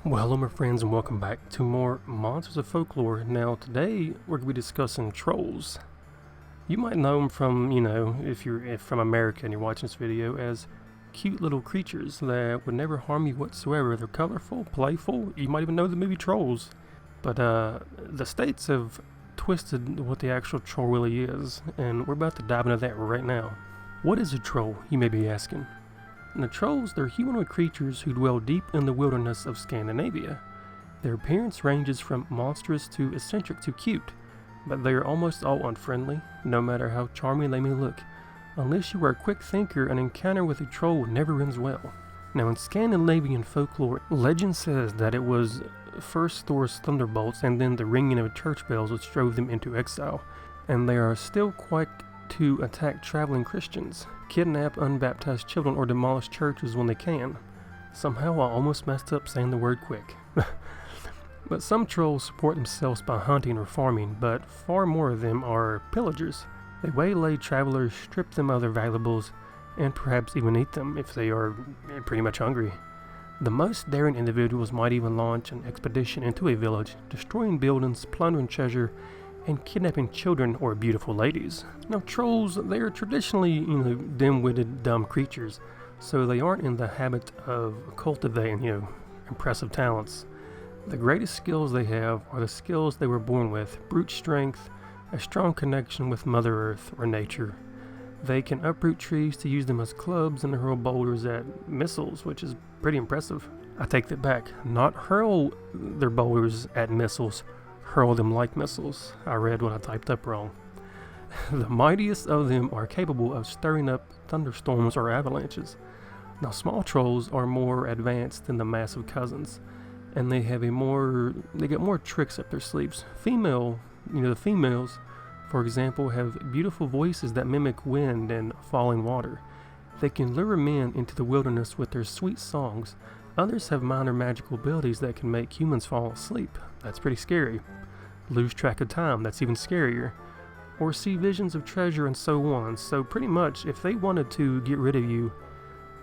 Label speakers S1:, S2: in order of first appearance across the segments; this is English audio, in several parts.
S1: Well, hello my friends and welcome back to more Monsters of Folklore. Now today we're going to be discussing trolls. You might know them from, if you're from America and you're watching this video, as cute little creatures that would never harm you whatsoever. They're colorful, playful, you might even know the movie Trolls. But the states have twisted what the actual troll really is, and we're about to dive into that right now. What is a troll, you may be asking? And the trolls, they're humanoid creatures who dwell deep in the wilderness of Scandinavia. Their appearance ranges from monstrous to eccentric to cute, but they are almost all unfriendly, no matter how charming they may look. Unless you are a quick thinker, an encounter with a troll never ends well. Now in Scandinavian folklore, legend says that it was first Thor's thunderbolts and then the ringing of church bells which drove them into exile, and they are still quick to attack traveling Christians, kidnap unbaptized children, or demolish churches when they can. Somehow I almost messed up saying the word quick. But some trolls support themselves by hunting or farming, but far more of them are pillagers. They waylay travelers, strip them of their valuables, and perhaps even eat them if they are pretty much hungry. The most daring individuals might even launch an expedition into a village, destroying buildings, plundering treasure, and kidnapping children or beautiful ladies. Now trolls, they are traditionally, dim-witted, dumb creatures, so they aren't in the habit of cultivating, impressive talents. The greatest skills they have are the skills they were born with: brute strength, a strong connection with Mother Earth or nature. They can uproot trees to use them as clubs and hurl boulders at missiles, which is pretty impressive. I take that back, not hurl their boulders at missiles, hurl them like missiles. I read what I typed up wrong. The mightiest of them are capable of stirring up thunderstorms or avalanches. Now small trolls are more advanced than the massive cousins, and they get more tricks up their sleeves. The females, for example, have beautiful voices that mimic wind and falling water. They can lure men into the wilderness with their sweet songs. Others have minor magical abilities that can make humans fall asleep. That's pretty scary. Lose track of time, that's even scarier. Or see visions of treasure and so on. So pretty much, if they wanted to get rid of you,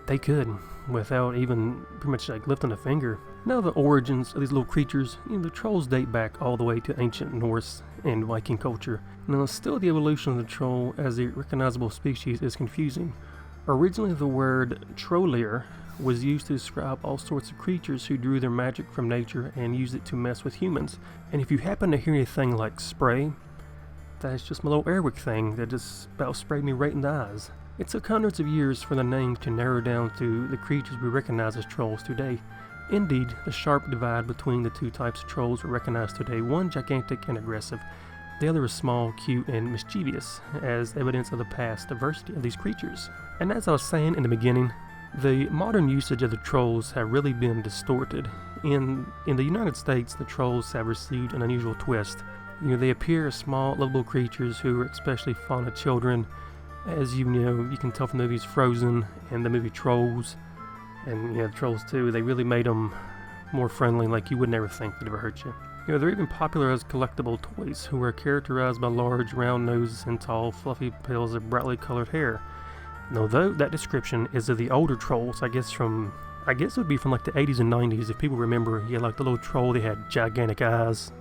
S1: they could, without even pretty much lifting a finger. Now the origins of these little creatures, the trolls date back all the way to ancient Norse and Viking culture. Now still the evolution of the troll as a recognizable species is confusing. Originally the word trollir was used to describe all sorts of creatures who drew their magic from nature and used it to mess with humans. And if you happen to hear anything like spray, that's just my little Airwick thing that just about sprayed me right in the eyes. It took hundreds of years for the name to narrow down to the creatures we recognize as trolls today. Indeed, the sharp divide between the two types of trolls we recognize today, one gigantic and aggressive, the other is small, cute, and mischievous, as evidence of the past diversity of these creatures. And as I was saying in the beginning, the modern usage of the trolls have really been distorted. In the United States, the trolls have received an unusual twist. They appear as small, lovable creatures who are especially fond of children. As you can tell from the movies Frozen and the movie Trolls, and the Trolls 2, they really made them more friendly, like you would never think they'd ever hurt you. They're even popular as collectible toys, who are characterized by large, round noses and tall, fluffy pills of brightly colored hair. Now, though that description is of the older trolls, I guess it would be from like the 80s and 90s, if people remember, like the little troll, they had gigantic eyes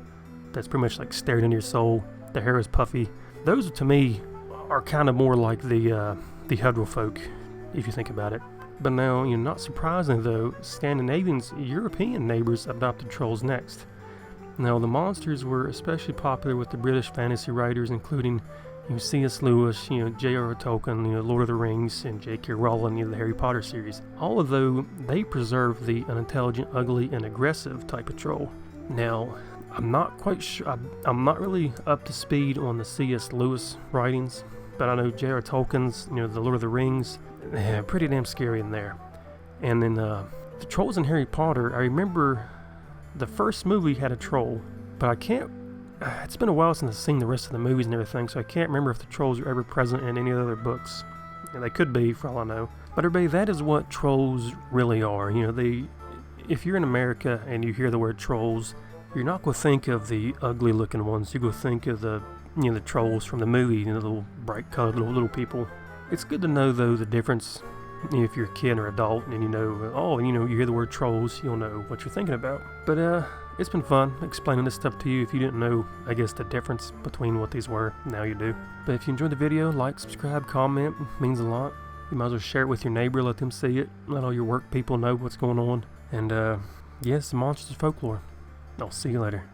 S1: that's pretty much like staring into your soul. The hair is puffy. Those, to me, are kind of more like the Hydro folk, if you think about it. But now, not surprisingly though, Scandinavians' European neighbors adopted trolls next. Now, the monsters were especially popular with the British fantasy writers, including C.S. Lewis, J.R.R. Tolkien, Lord of the Rings, and J.K. Rowling, the Harry Potter series. Although they preserved the unintelligent, ugly, and aggressive type of troll. Now, I'm not quite sure, I'm not really up to speed on the C.S. Lewis writings, but I know J.R.R. Tolkien's, the Lord of the Rings, pretty damn scary in there. And then the trolls in Harry Potter, I remember the first movie had a troll, but it's been a while since I've seen the rest of the movies and everything, so I can't remember if the trolls are ever present in any other books. They could be, for all I know. But everybody, that is what trolls really are. If you're in America and you hear the word trolls, you're not going to think of the ugly looking ones. You're going to think of the trolls from the movie, the little bright colored little people. It's good to know though the difference if you're a kid or adult and you know, you hear the word trolls, you'll know what you're thinking about. But it's been fun explaining this stuff to you. If you didn't know, I guess, the difference between what these were, now you do. But if you enjoyed the video, like, subscribe, comment, it means a lot. You might as well share it with your neighbor, let them see it, let all your work people know what's going on. And yes, Monsters of Folklore. I'll see you later.